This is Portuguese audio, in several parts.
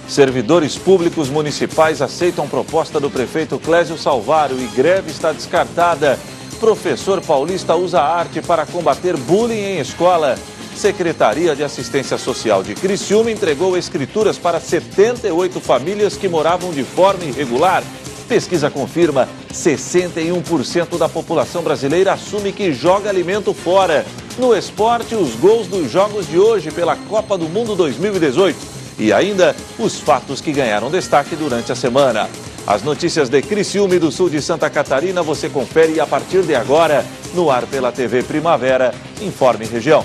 Servidores públicos municipais aceitam proposta do prefeito Clésio Salvário e greve está descartada. Professor paulista usa arte para combater bullying em escola. Secretaria de Assistência Social de Criciúma entregou escrituras para 78 famílias que moravam de forma irregular. Pesquisa confirma, 61% da população brasileira assume que joga alimento fora. No esporte, os gols dos jogos de hoje pela Copa do Mundo 2018. E ainda, os fatos que ganharam destaque durante a semana. As notícias de Criciúma e do sul de Santa Catarina você confere a partir de agora, no ar pela TV Primavera. Informe Região.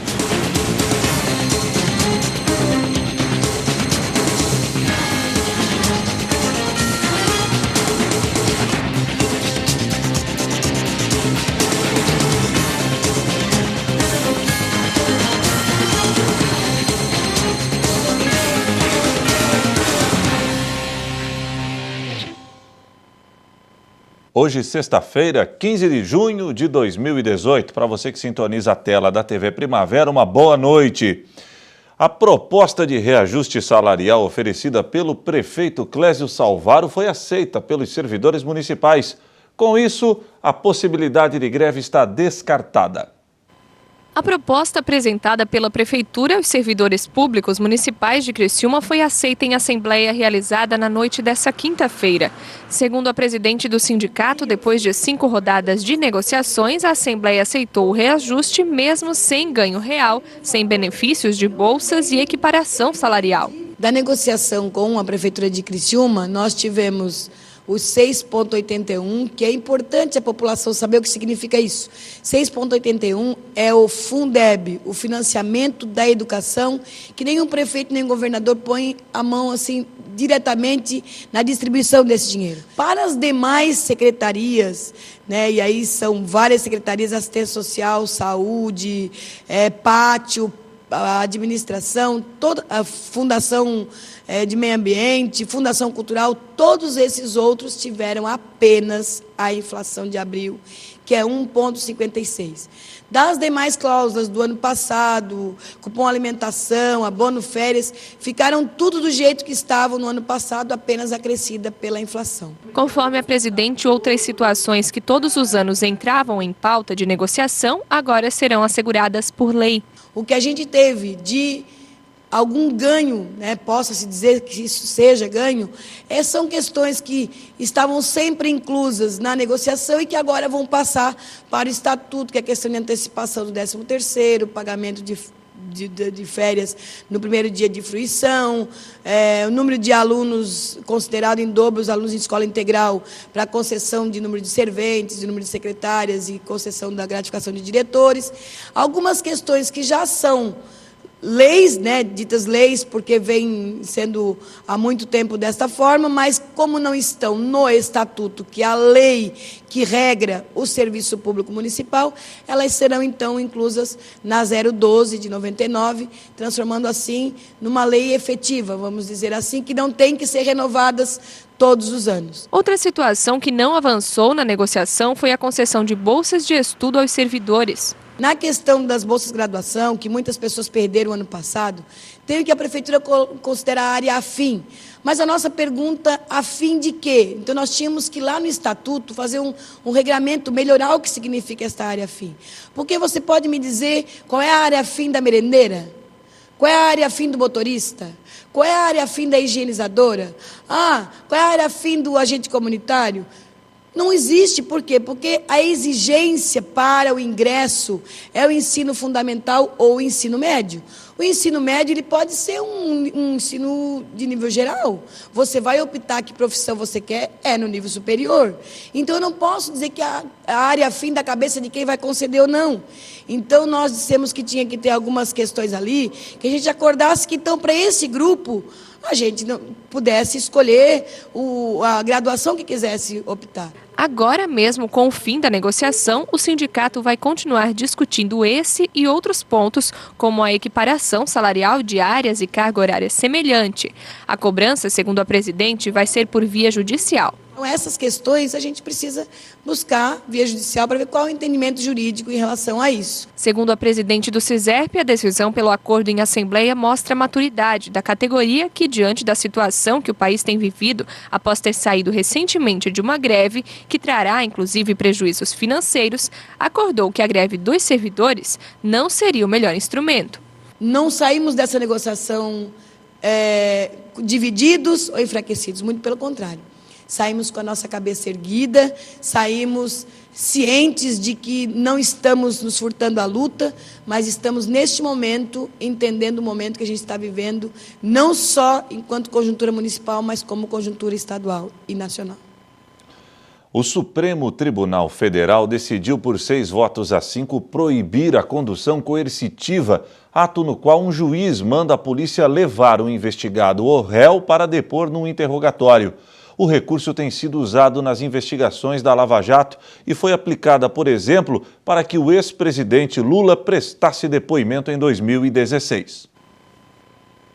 Hoje, sexta-feira, 15 de junho de 2018. Para você que sintoniza a tela da TV Primavera, uma boa noite. A proposta de reajuste salarial oferecida pelo prefeito Clésio Salvário foi aceita pelos servidores municipais. Com isso, a possibilidade de greve está descartada. A proposta apresentada pela Prefeitura aos servidores públicos municipais de Criciúma foi aceita em assembleia realizada na noite desta quinta-feira. Segundo a presidente do sindicato, depois de 5 rodadas de negociações, a assembleia aceitou o reajuste mesmo sem ganho real, sem benefícios de bolsas e equiparação salarial. Da negociação com a Prefeitura de Criciúma, nós tivemos os 6,81, que é importante a população saber o que significa isso. 6,81 é o Fundeb, o financiamento da educação, que nenhum prefeito nem governador põe a mão assim diretamente na distribuição desse dinheiro. Para as demais secretarias, né, e aí são várias secretarias, assistência social, saúde, pátio, a administração, toda a fundação de meio ambiente, fundação cultural, todos esses outros tiveram apenas a inflação de abril, que é 1,56. Das demais cláusulas do ano passado, cupom alimentação, abono férias, ficaram tudo do jeito que estavam no ano passado, apenas acrescida pela inflação. Conforme a presidente, outras situações que todos os anos entravam em pauta de negociação, agora serão asseguradas por lei. O que a gente teve de algum ganho, né, possa-se dizer que isso seja ganho, são questões que estavam sempre inclusas na negociação e que agora vão passar para o estatuto, que é a questão de antecipação do 13º, pagamento de férias no primeiro dia de fruição, o número de alunos considerado em dobro, os alunos em escola integral, para concessão de número de serventes, de número de secretárias e concessão da gratificação de diretores. Algumas questões que já são leis, né, ditas leis, porque vem sendo há muito tempo desta forma, mas como não estão no estatuto, que é a lei que regra o serviço público municipal, elas serão então inclusas na 012 de 99, transformando assim numa lei efetiva, vamos dizer assim, que não tem que ser renovadas todos os anos. Outra situação que não avançou na negociação foi a concessão de bolsas de estudo aos servidores. Na questão das bolsas de graduação, que muitas pessoas perderam ano passado, tem que a Prefeitura considerar a área afim. Mas a nossa pergunta, afim de quê? Então, nós tínhamos que, lá no Estatuto, fazer um regramento, melhorar o que significa esta área afim. Porque você pode me dizer qual é a área afim da merendeira? Qual é a área afim do motorista? Qual é a área afim da higienizadora? Qual é a área afim do agente comunitário? Não existe, por quê? Porque a exigência para o ingresso é o ensino fundamental ou o ensino médio. O ensino médio ele pode ser um ensino de nível geral. Você vai optar que profissão você quer, no nível superior. Então, eu não posso dizer que a área afim da cabeça de quem vai conceder ou não. Então, nós dissemos que tinha que ter algumas questões ali, que a gente acordasse que, então, para esse grupo, a gente não pudesse escolher a graduação que quisesse optar. Agora mesmo, com o fim da negociação, o sindicato vai continuar discutindo esse e outros pontos, como a equiparação salarial de áreas e carga horária semelhante. A cobrança, segundo a presidente, vai ser por via judicial. Então, essas questões a gente precisa buscar via judicial para ver qual é o entendimento jurídico em relação a isso. Segundo a presidente do CISERP, a decisão pelo acordo em assembleia mostra a maturidade da categoria que, diante da situação que o país tem vivido após ter saído recentemente de uma greve que trará, inclusive, prejuízos financeiros, acordou que a greve dos servidores não seria o melhor instrumento. Não saímos dessa negociação divididos ou enfraquecidos, muito pelo contrário. Saímos com a nossa cabeça erguida, saímos cientes de que não estamos nos furtando à luta, mas estamos, neste momento, entendendo o momento que a gente está vivendo, não só enquanto conjuntura municipal, mas como conjuntura estadual e nacional. O Supremo Tribunal Federal decidiu por 6-5 proibir a condução coercitiva, ato no qual um juiz manda a polícia levar o investigado ou réu para depor num interrogatório. O recurso tem sido usado nas investigações da Lava Jato e foi aplicada, por exemplo, para que o ex-presidente Lula prestasse depoimento em 2016.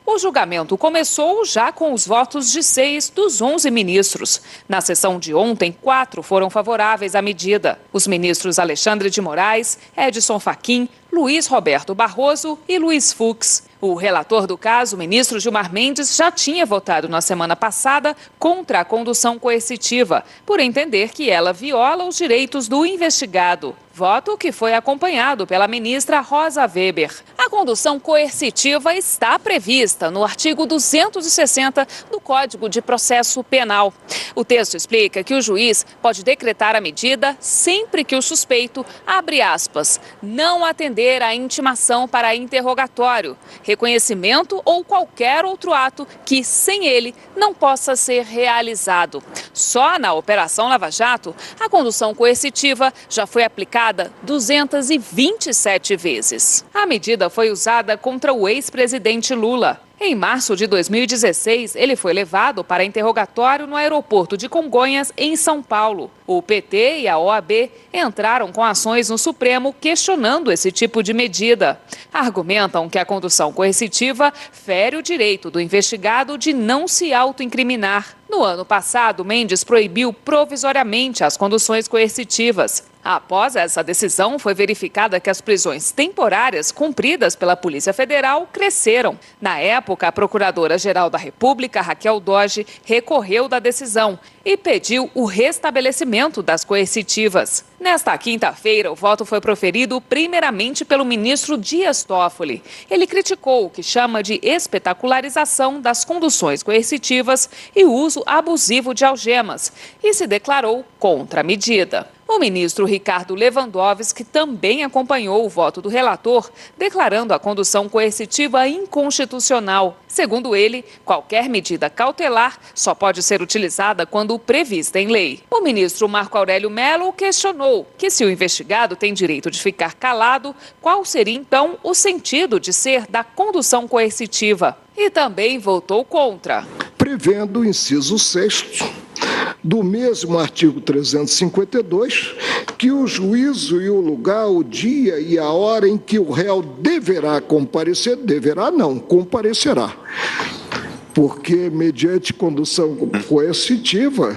O julgamento começou já com os votos de 6 dos 11 ministros. Na sessão de ontem, 4 foram favoráveis à medida. Os ministros Alexandre de Moraes, Edson Fachin, Luiz Roberto Barroso e Luiz Fux. O relator do caso, o ministro Gilmar Mendes, já tinha votado na semana passada contra a condução coercitiva, por entender que ela viola os direitos do investigado. Voto que foi acompanhado pela ministra Rosa Weber. A condução coercitiva está prevista no artigo 260 do Código de Processo Penal. O texto explica que o juiz pode decretar a medida sempre que o suspeito, abre aspas, não atender à intimação para interrogatório, reconhecimento ou qualquer outro ato que, sem ele, não possa ser realizado. Só na Operação Lava Jato, a condução coercitiva já foi aplicada 227 vezes. A medida foi usada contra o ex-presidente Lula. Em março de 2016, ele foi levado para interrogatório no aeroporto de Congonhas, em São Paulo. O PT e a OAB entraram com ações no Supremo questionando esse tipo de medida. Argumentam que a condução coercitiva fere o direito do investigado de não se autoincriminar. No ano passado, Mendes proibiu provisoriamente as conduções coercitivas. Após essa decisão, foi verificada que as prisões temporárias cumpridas pela Polícia Federal cresceram. Na época, a Procuradora-Geral da República, Raquel Dodge, recorreu da decisão e pediu o restabelecimento das coercitivas. Nesta quinta-feira, o voto foi proferido primeiramente pelo ministro Dias Toffoli. Ele criticou o que chama de espetacularização das conduções coercitivas e o uso abusivo de algemas e se declarou contra a medida. O ministro Ricardo Lewandowski também acompanhou o voto do relator, declarando a condução coercitiva inconstitucional. Segundo ele, qualquer medida cautelar só pode ser utilizada quando prevista em lei. O ministro Marco Aurélio Mello questionou que, se o investigado tem direito de ficar calado, qual seria então o sentido de ser da condução coercitiva? E também votou contra. Prevendo o inciso 6º do mesmo artigo 352, que o juízo e o lugar, o dia e a hora em que o réu deverá comparecer, deverá não, comparecerá. Porque, mediante condução coercitiva,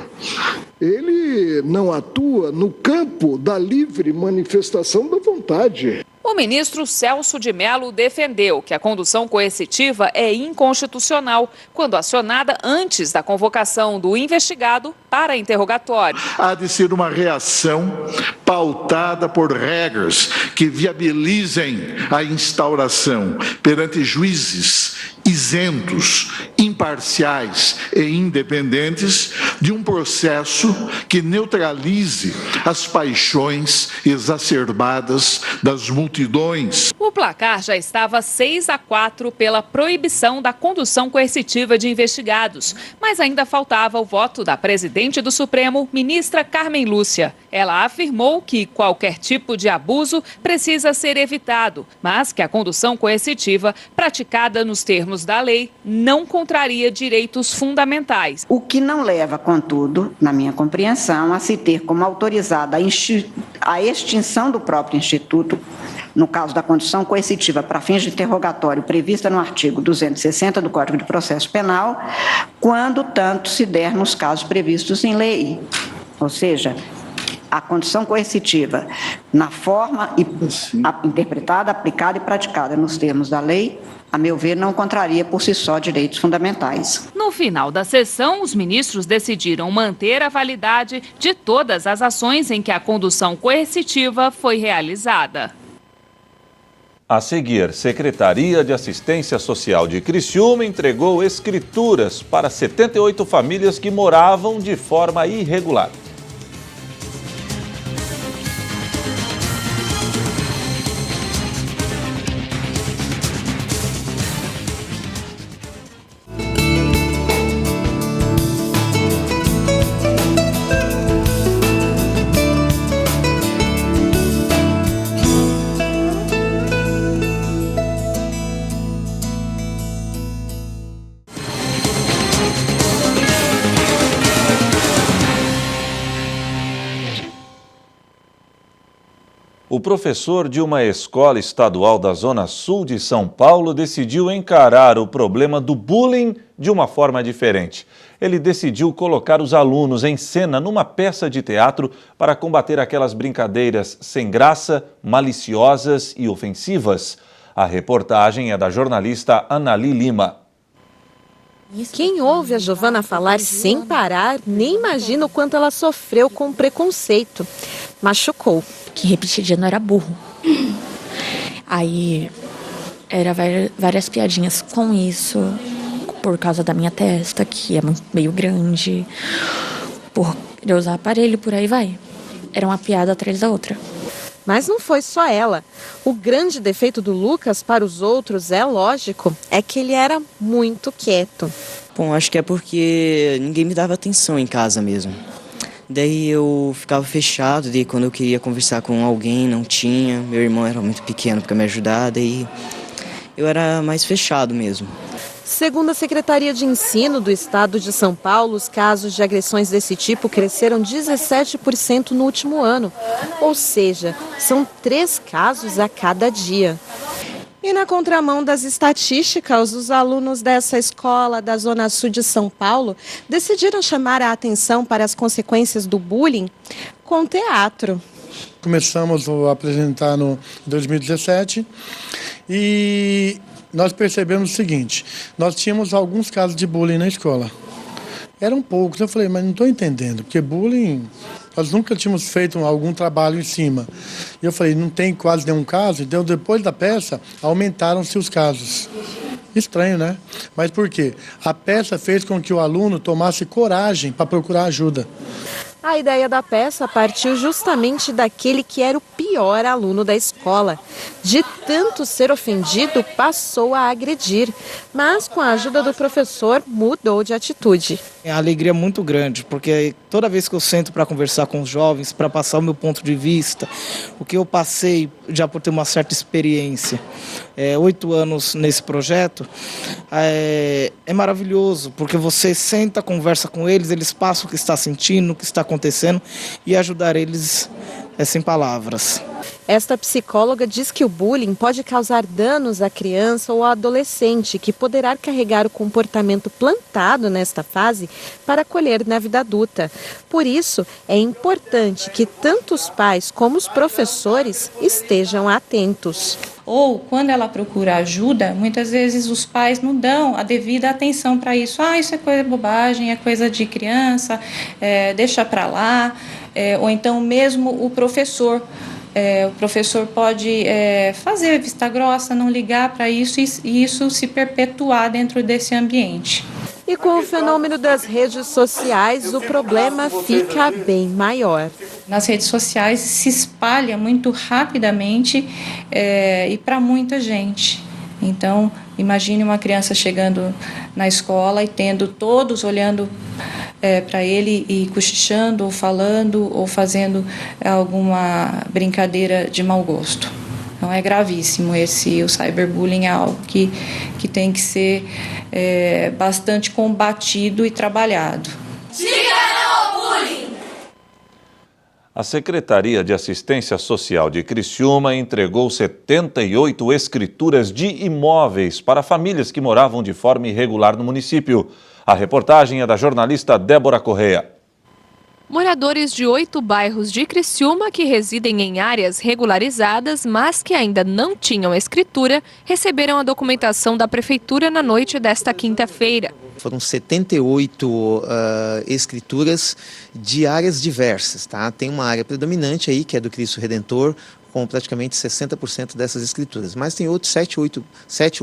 ele não atua no campo da livre manifestação da vontade. O ministro Celso de Mello defendeu que a condução coercitiva é inconstitucional quando acionada antes da convocação do investigado para interrogatório. Há de ser uma reação pautada por regras que viabilizem a instauração perante juízes isentos, imparciais e independentes de um processo que neutralize as paixões exacerbadas das multidões. O placar já estava 6-4 pela proibição da condução coercitiva de investigados, mas ainda faltava o voto da presidente do Supremo, ministra Carmen Lúcia. Ela afirmou que qualquer tipo de abuso precisa ser evitado, mas que a condução coercitiva, praticada nos termos da lei, não contraria direitos fundamentais. O que não leva contudo, na minha compreensão, a se ter como autorizada a extinção do próprio Instituto, no caso da condição coercitiva para fins de interrogatório prevista no artigo 260 do Código de Processo Penal, quando tanto se der nos casos previstos em lei. Ou seja, a condição coercitiva, na forma interpretada, aplicada e praticada nos termos da lei, a meu ver, não contraria por si só direitos fundamentais. No final da sessão, os ministros decidiram manter a validade de todas as ações em que a condução coercitiva foi realizada. A seguir, Secretaria de Assistência Social de Criciúma entregou escrituras para 78 famílias que moravam de forma irregular. O professor de uma escola estadual da Zona Sul de São Paulo decidiu encarar o problema do bullying de uma forma diferente. Ele decidiu colocar os alunos em cena numa peça de teatro para combater aquelas brincadeiras sem graça, maliciosas e ofensivas. A reportagem é da jornalista Anali Lima. Quem ouve a Giovana falar sem parar nem imagina o quanto ela sofreu com preconceito. Machucou. Que repetir dia não era burro. Aí era várias piadinhas com isso, por causa da minha testa, que é meio grande, por eu usar aparelho, por aí vai. Era uma piada atrás da outra. Mas não foi só ela. O grande defeito do Lucas para os outros, é lógico, é que ele era muito quieto. Bom, acho que é porque ninguém me dava atenção em casa mesmo. Daí eu ficava fechado, daí quando eu queria conversar com alguém, não tinha. Meu irmão era muito pequeno para me ajudar, daí eu era mais fechado mesmo. Segundo a Secretaria de Ensino do Estado de São Paulo, os casos de agressões desse tipo cresceram 17% no último ano. Ou seja, são 3 casos a cada dia. E na contramão das estatísticas, os alunos dessa escola da Zona Sul de São Paulo decidiram chamar a atenção para as consequências do bullying com teatro. Começamos a apresentar no 2017 e nós percebemos o seguinte: nós tínhamos alguns casos de bullying na escola. Eram poucos, eu falei, mas não estou entendendo, porque bullying, nós nunca tínhamos feito algum trabalho em cima. E eu falei, não tem quase nenhum caso, então depois da peça aumentaram-se os casos. Estranho, né? Mas por quê? A peça fez com que o aluno tomasse coragem para procurar ajuda. A ideia da peça partiu justamente daquele que era o pior aluno da escola. De tanto ser ofendido, passou a agredir. Mas, com a ajuda do professor, mudou de atitude. É uma alegria muito grande, porque toda vez que eu sento para conversar com os jovens, para passar o meu ponto de vista, o que eu passei já por ter uma certa experiência, 8 anos nesse projeto, é maravilhoso, porque você senta, conversa com eles, eles passam o que está sentindo, o que está acontecendo e ajudar eles sem palavras. Esta psicóloga diz que o bullying pode causar danos à criança ou ao adolescente, que poderá carregar o comportamento plantado nesta fase para colher na vida adulta. Por isso, é importante que tanto os pais como os professores estejam atentos. Ou, quando ela procura ajuda, muitas vezes os pais não dão a devida atenção para isso. Isso é coisa de bobagem, é coisa de criança, deixa para lá. Ou então mesmo o professor. O professor pode fazer vista grossa, não ligar para isso e isso se perpetuar dentro desse ambiente. E com o fenômeno das redes sociais, o problema fica bem maior. Nas redes sociais se espalha muito rapidamente e para muita gente. Então, imagine uma criança chegando na escola e tendo todos olhando para ele e cochichando, ou falando, ou fazendo alguma brincadeira de mau gosto. Então é gravíssimo o cyberbullying, é algo que tem que ser bastante combatido e trabalhado. A Secretaria de Assistência Social de Criciúma entregou 78 escrituras de imóveis para famílias que moravam de forma irregular no município. A reportagem é da jornalista Débora Correia. Moradores de 8 bairros de Criciúma que residem em áreas regularizadas, mas que ainda não tinham escritura, receberam a documentação da Prefeitura na noite desta quinta-feira. Foram 78 escrituras de áreas diversas, tá? Tem uma área predominante aí, que é do Cristo Redentor, com praticamente 60% dessas escrituras. Mas tem outros 7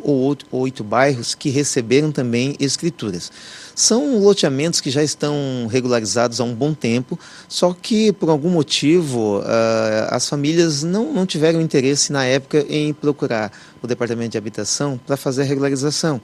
ou 8 bairros que receberam também escrituras. São loteamentos que já estão regularizados há um bom tempo, só que por algum motivo as famílias não tiveram interesse na época em procurar o Departamento de Habitação para fazer a regularização.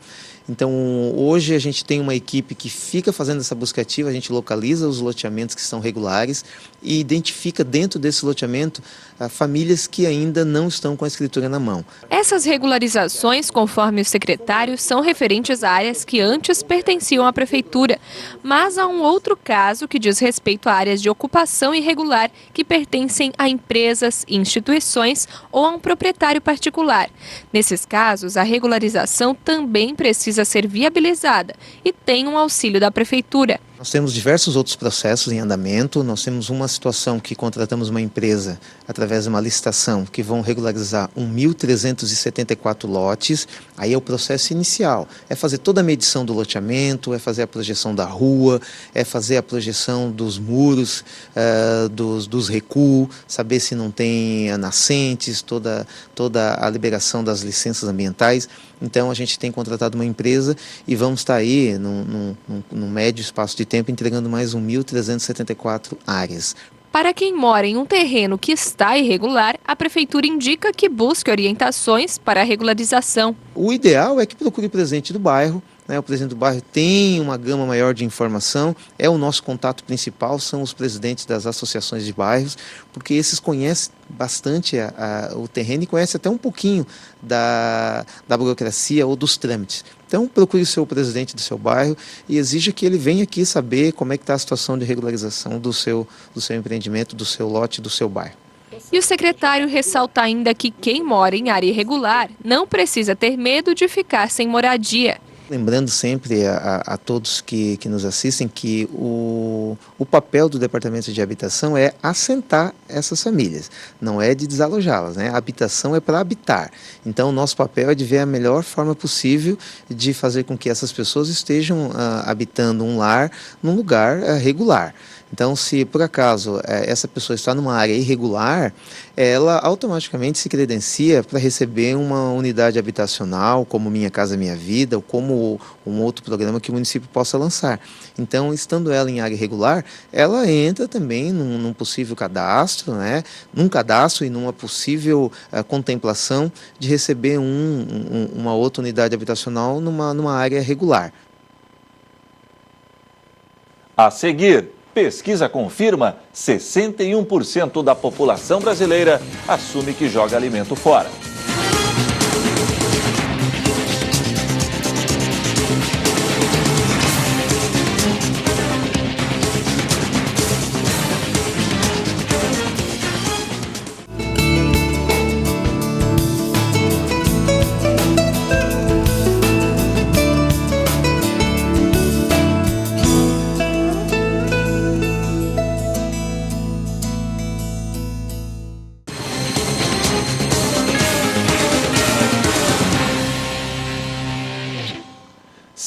Então, hoje a gente tem uma equipe que fica fazendo essa busca ativa, a gente localiza os loteamentos que são regulares e identifica dentro desse loteamento famílias que ainda não estão com a escritura na mão. Essas regularizações, conforme o secretário, são referentes a áreas que antes pertenciam à Prefeitura. Mas há um outro caso que diz respeito a áreas de ocupação irregular que pertencem a empresas, instituições ou a um proprietário particular. Nesses casos, a regularização também precisa ser viabilizada e tem um auxílio da Prefeitura. Nós temos diversos outros processos em andamento. Nós temos uma situação que contratamos uma empresa através de uma licitação que vão regularizar 1.374 lotes. Aí é o processo inicial, é fazer toda a medição do loteamento, é fazer a projeção da rua, é fazer a projeção dos muros, dos recuos, saber se não tem nascentes, toda a liberação das licenças ambientais. Então a gente tem contratado uma empresa e vamos estar aí num médio espaço de tempo entregando mais 1.374 áreas. Para quem mora em um terreno que está irregular, a Prefeitura indica que busque orientações para a regularização. O ideal é que procure o presidente do bairro. O presidente do bairro tem uma gama maior de informação, é o nosso contato principal, são os presidentes das associações de bairros, porque esses conhecem bastante o terreno e conhecem até um pouquinho da burocracia ou dos trâmites. Então procure o seu presidente do seu bairro e exija que ele venha aqui saber como é que está a situação de regularização do seu empreendimento, do seu lote, do seu bairro. E o secretário ressalta ainda que quem mora em área irregular não precisa ter medo de ficar sem moradia. Lembrando sempre a todos que nos assistem que o papel do Departamento de Habitação é assentar essas famílias, não é de desalojá-las, né? A habitação é para habitar. Então, o nosso papel é de ver a melhor forma possível de fazer com que essas pessoas estejam habitando um lar num lugar regular. Então, se por acaso essa pessoa está numa área irregular, ela automaticamente se credencia para receber uma unidade habitacional, como Minha Casa Minha Vida, ou como um outro programa que o município possa lançar. Então, estando ela em área irregular, ela entra também num possível cadastro, né? Num cadastro e numa possível contemplação de receber uma outra unidade habitacional numa área regular. A seguir, pesquisa confirma: 61% da população brasileira assume que joga alimento fora. –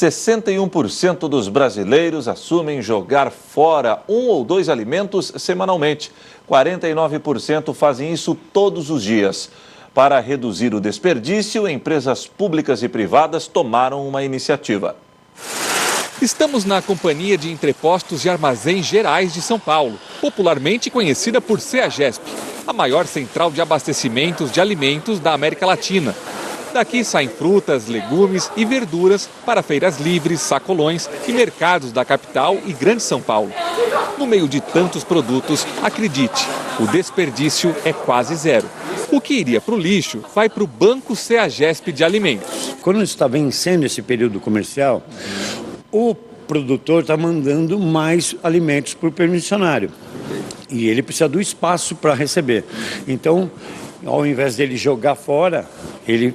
61% dos brasileiros assumem jogar fora 1 ou 2 alimentos semanalmente. 49% fazem isso todos os dias. Para reduzir o desperdício, empresas públicas e privadas tomaram uma iniciativa. Estamos na Companhia de Entrepostos e Armazéns Gerais de São Paulo, popularmente conhecida por CEAGESP, a maior central de abastecimentos de alimentos da América Latina. Daqui saem frutas, legumes e verduras para feiras livres, sacolões e mercados da capital e Grande São Paulo. No meio de tantos produtos, acredite, o desperdício é quase zero. O que iria para o lixo vai para o Banco CEAGESP de Alimentos. Quando está vencendo esse período comercial, o produtor está mandando mais alimentos para o permissionário. E ele precisa do espaço para receber. Então, ao invés dele jogar fora, ele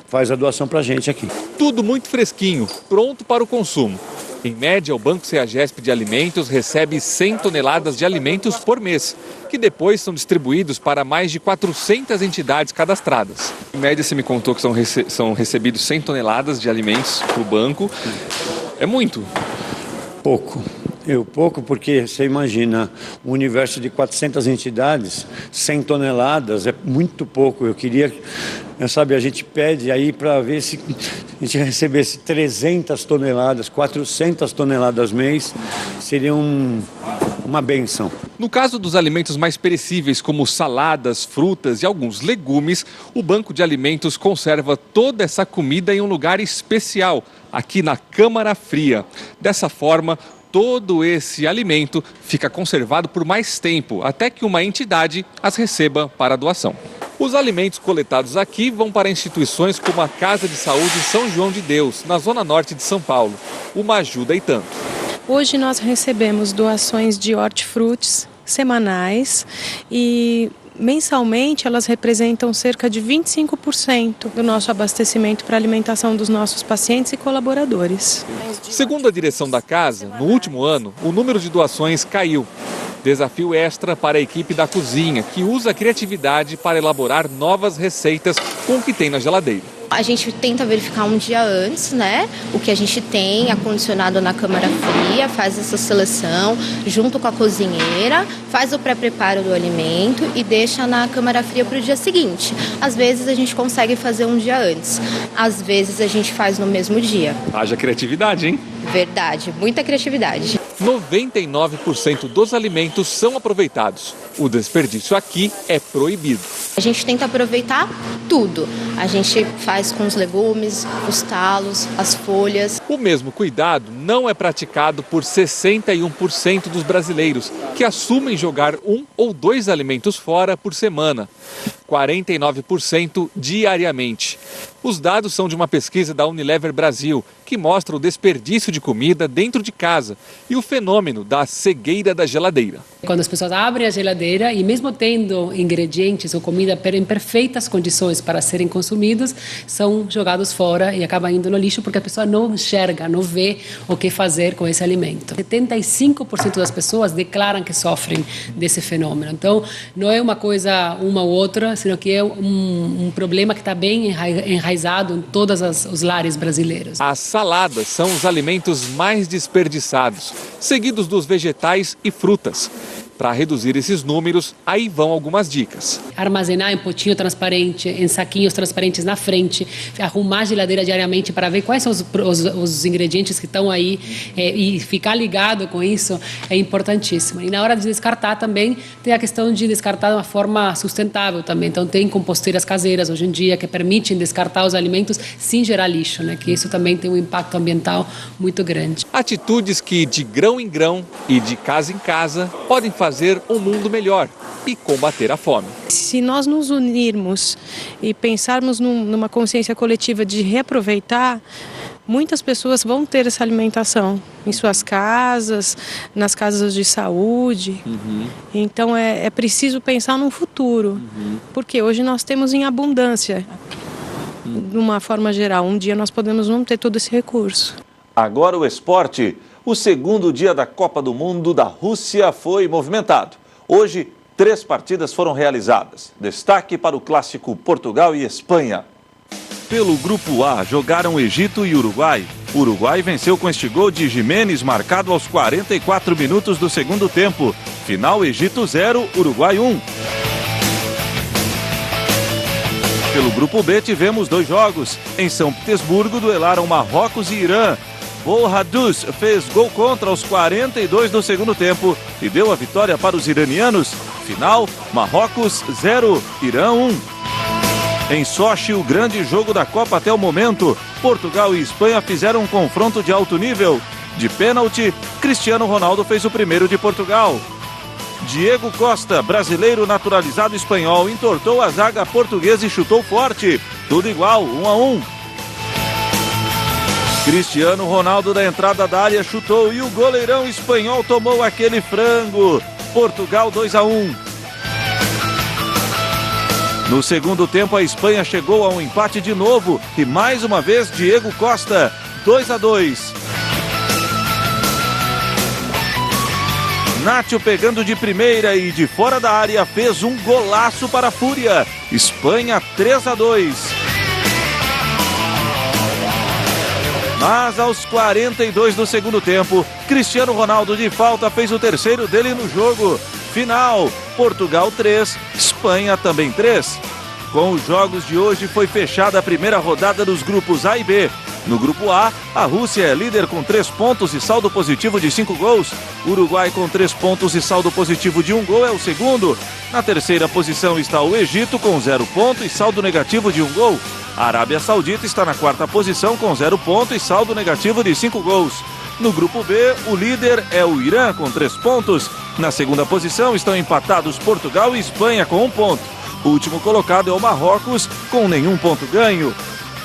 faz a doação para a gente aqui. Tudo muito fresquinho, pronto para o consumo. Em média, o Banco CEAGESP de Alimentos recebe 100 toneladas de alimentos por mês, que depois são distribuídos para mais de 400 entidades cadastradas. Em média, você me contou que são recebidos 100 toneladas de alimentos para o banco. É muito? Pouco. Pouco porque você imagina um universo de 400 entidades, 100 toneladas, é muito pouco. Eu queria, a gente pede aí para ver se a gente recebesse 300 toneladas, 400 toneladas mês, seria uma benção. No caso dos alimentos mais perecíveis, como saladas, frutas e alguns legumes, o Banco de Alimentos conserva toda essa comida em um lugar especial, aqui na Câmara Fria. Dessa forma, todo esse alimento fica conservado por mais tempo, até que uma entidade as receba para doação. Os alimentos coletados aqui vão para instituições como a Casa de Saúde São João de Deus, na zona norte de São Paulo. Uma ajuda e tanto. Hoje nós recebemos doações de hortifrutis semanais e mensalmente elas representam cerca de 25% do nosso abastecimento para a alimentação dos nossos pacientes e colaboradores. Segundo a direção da casa, no último ano, o número de doações caiu. Desafio extra para a equipe da cozinha, que usa a criatividade para elaborar novas receitas com o que tem na geladeira. A gente tenta verificar um dia antes, né, o que a gente tem acondicionado na câmara fria, faz essa seleção junto com a cozinheira, faz o pré-preparo do alimento e deixa na câmara fria para o dia seguinte. Às vezes a gente consegue fazer um dia antes, às vezes a gente faz no mesmo dia. Haja criatividade, hein? Verdade, muita criatividade. 99% dos alimentos são aproveitados. O desperdício aqui é proibido. A gente tenta aproveitar tudo. A gente faz com os legumes, os talos, as folhas. O mesmo cuidado não é praticado por 61% dos brasileiros, que assumem jogar 1 ou 2 alimentos fora por semana. 49% diariamente. Os dados são de uma pesquisa da Unilever Brasil, que mostra o desperdício de comida dentro de casa e o fenômeno da cegueira da geladeira. Quando as pessoas abrem a geladeira e mesmo tendo ingredientes ou comida em perfeitas condições para serem consumidos, são jogados fora e acabam indo no lixo porque a pessoa não enxerga, não vê o que fazer com esse alimento. 75% das pessoas declaram que sofrem desse fenômeno. Então, não é uma coisa uma ou outra, senão que é um problema que está bem enraizado em todos os lares brasileiros. As saladas são os alimentos mais desperdiçados, seguidos dos vegetais e frutas. Para reduzir esses números, aí vão algumas dicas. Armazenar em potinho transparente, em saquinhos transparentes na frente, arrumar a geladeira diariamente para ver quais são os ingredientes que estão aí e ficar ligado com isso é importantíssimo. E na hora de descartar também, tem a questão de descartar de uma forma sustentável também. Então tem composteiras caseiras hoje em dia que permitem descartar os alimentos sem gerar lixo, né? Que isso também tem um impacto ambiental muito grande. Atitudes que de grão em grão e de casa em casa podem fazer um mundo melhor e combater a fome. Se nós nos unirmos e pensarmos numa consciência coletiva de reaproveitar, muitas pessoas vão ter essa alimentação em suas casas, nas casas de saúde. Então é preciso pensar num futuro, porque hoje nós temos em abundância, de uma forma geral. Um dia nós podemos não ter todo esse recurso. Agora o esporte. O segundo dia da Copa do Mundo da Rússia foi movimentado. Hoje, 3 partidas foram realizadas. Destaque para o clássico Portugal e Espanha. Pelo Grupo A, jogaram Egito e Uruguai. O Uruguai venceu com este gol de Jiménez, marcado aos 44 minutos do segundo tempo. Final, Egito 0, Uruguai 1. Pelo Grupo B, tivemos 2 jogos. Em São Petersburgo, duelaram Marrocos e Irã. Bouhaddouz fez gol contra aos 42 do segundo tempo e deu a vitória para os iranianos. Final, Marrocos 0, Irã 1. Em Sochi, o grande jogo da Copa até o momento, Portugal e Espanha fizeram um confronto de alto nível. De pênalti, Cristiano Ronaldo fez o primeiro de Portugal. Diego Costa, brasileiro naturalizado espanhol, entortou a zaga portuguesa e chutou forte. Tudo igual, 1-1. Cristiano Ronaldo da entrada da área chutou e o goleirão espanhol tomou aquele frango. Portugal 2-1. No segundo tempo, a Espanha chegou a um empate de novo e mais uma vez Diego Costa, 2-2. Nacho pegando de primeira e de fora da área fez um golaço para a Fúria. Espanha 3-2. Mas aos 42 do segundo tempo, Cristiano Ronaldo de falta fez o terceiro dele no jogo. Final, Portugal 3, Espanha também 3. Com os jogos de hoje foi fechada a primeira rodada dos grupos A e B. No grupo A, a Rússia é líder com 3 pontos e saldo positivo de 5 gols. O Uruguai com 3 pontos e saldo positivo de 1 gol é o segundo. Na terceira posição está o Egito com 0 ponto e saldo negativo de 1 gol. A Arábia Saudita está na quarta posição com 0 ponto e saldo negativo de 5 gols. No grupo B, o líder é o Irã com 3 pontos. Na segunda posição estão empatados Portugal e Espanha com 1 ponto. O último colocado é o Marrocos com nenhum ponto ganho.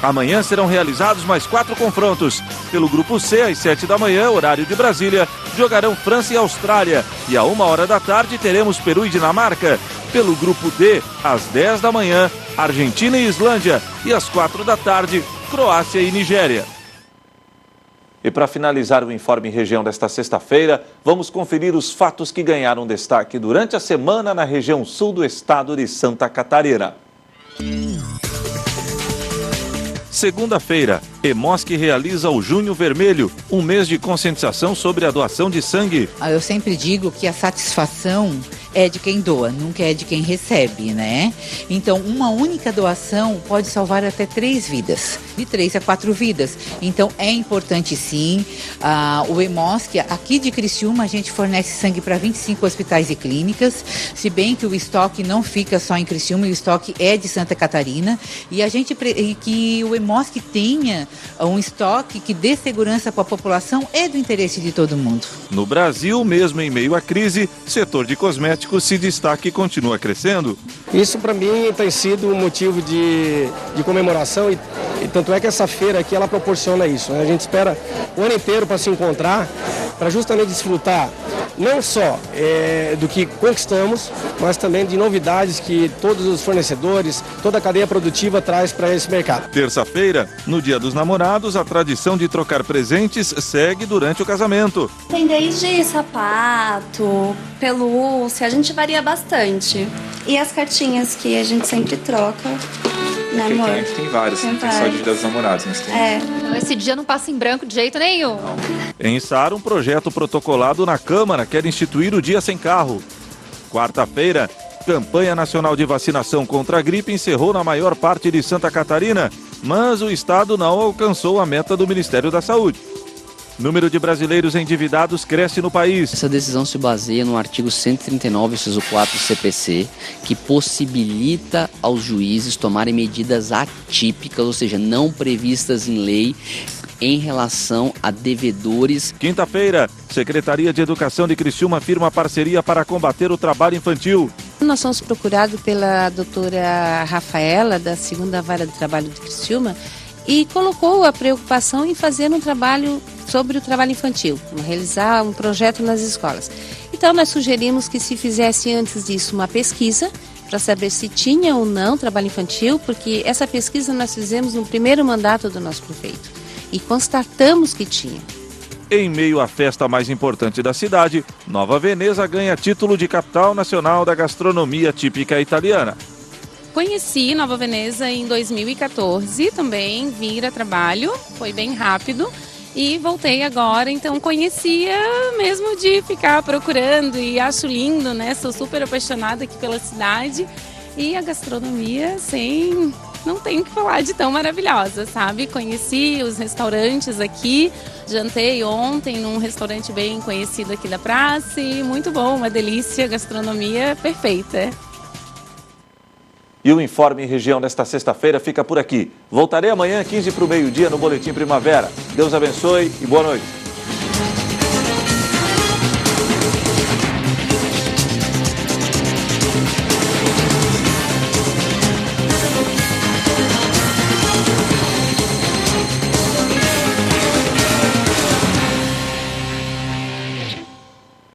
Amanhã serão realizados mais 4 confrontos. Pelo grupo C, às 7 da manhã, horário de Brasília, jogarão França e Austrália. E à 1h da tarde teremos Peru e Dinamarca. Pelo grupo D, às 10 da manhã, Argentina e Islândia. E às 4 da tarde, Croácia e Nigéria. E para finalizar o Informe Região desta sexta-feira, vamos conferir os fatos que ganharam destaque durante a semana na região sul do estado de Santa Catarina. Segunda-feira, EMOSC realiza o Junho Vermelho, um mês de conscientização sobre a doação de sangue. Eu sempre digo que a satisfação é de quem doa, nunca é de quem recebe, né? Então, uma única doação pode salvar até 3 vidas, de 3 a 4 vidas. Então, é importante sim. O EMOSC, aqui de Criciúma, a gente fornece sangue para 25 hospitais e clínicas, se bem que o estoque não fica só em Criciúma, o estoque é de Santa Catarina, e que o EMOSC tenha um estoque que dê segurança para a população é do interesse de todo mundo. No Brasil, mesmo em meio à crise, setor de cosméticos se destaca e continua crescendo. Isso para mim tem sido um motivo de comemoração e tanto é que essa feira aqui ela proporciona isso, né? A gente espera o ano inteiro para se encontrar, para justamente desfrutar não só do que conquistamos, mas também de novidades que todos os fornecedores, toda a cadeia produtiva traz para esse mercado. Terça-feira, no Dia dos Namorados, a tradição de trocar presentes segue durante o casamento. Tem desde sapato, pelúcia, a gente varia bastante. E as cartinhas que a gente sempre troca. Né, amor? Tem várias, não tem só de Dia dos Namorados, mas tem. Então, esse dia não passa em branco de jeito nenhum. Em Sara, um projeto protocolado na Câmara quer instituir o Dia Sem Carro. Quarta-feira, campanha nacional de vacinação contra a gripe encerrou na maior parte de Santa Catarina, mas o estado não alcançou a meta do Ministério da Saúde. Número de brasileiros endividados cresce no país. Essa decisão se baseia no artigo 139, inciso 4 do CPC, que possibilita aos juízes tomarem medidas atípicas, ou seja, não previstas em lei, em relação a devedores. Quinta-feira, Secretaria de Educação de Criciúma firma parceria para combater o trabalho infantil. Nós somos procurados pela doutora Rafaela, da 2ª Vara do Trabalho de Criciúma, e colocou a preocupação em fazer um trabalho sobre o trabalho infantil, realizar um projeto nas escolas. Então nós sugerimos que se fizesse antes disso uma pesquisa para saber se tinha ou não trabalho infantil, porque essa pesquisa nós fizemos no primeiro mandato do nosso prefeito e constatamos que tinha. Em meio à festa mais importante da cidade, Nova Veneza ganha título de capital nacional da gastronomia típica italiana. Conheci Nova Veneza em 2014, também vim a trabalho, foi bem rápido e voltei agora, então conhecia mesmo de ficar procurando e acho lindo, né? Sou super apaixonada aqui pela cidade e a gastronomia, não tenho o que falar de tão maravilhosa, sabe? Conheci os restaurantes aqui, jantei ontem num restaurante bem conhecido aqui da praça e muito bom, uma delícia, gastronomia perfeita. E o Informe Região desta sexta-feira fica por aqui. Voltarei amanhã, 15 para o meio-dia, no Boletim Primavera. Deus abençoe e boa noite.